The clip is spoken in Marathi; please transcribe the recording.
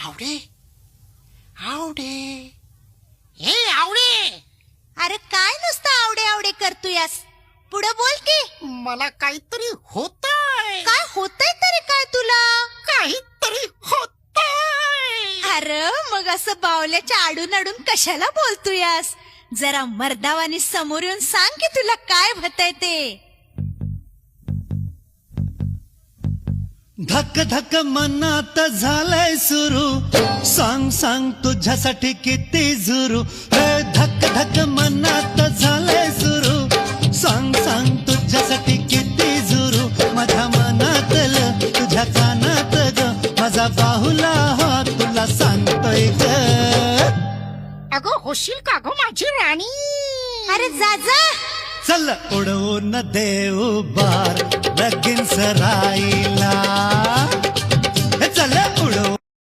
आवडे आवडे हे आवडे. अरे काय नुसतं आवडे आवडे करतोयास? पुढे बोल की. मला काहीतरी होतंय. काय होतंय तरी काय तुला? काहीतरी होतंय. अरे मग असं बावल्याच्या आडून आडून कशाला बोलतोयास? जरा मर्दावानी समोर येऊन सांग की तुला काय होतंय ते. धक धक मनात झालंय सुरू, सांग सांग तुझ्यासाठी किती झुरू. हे धक धक मनात झालंय सुरू, सांग सांग तुझ्यासाठी किती झुरू. माझ्या मनातलं तुझ्या कानात ग, माझा बाहुला हा तुला सांगतोय ग. अगं होशील का गं माझी राणी? अरे जा जा. चल उडवून देऊ बार लगीन सराईला. चल उडवून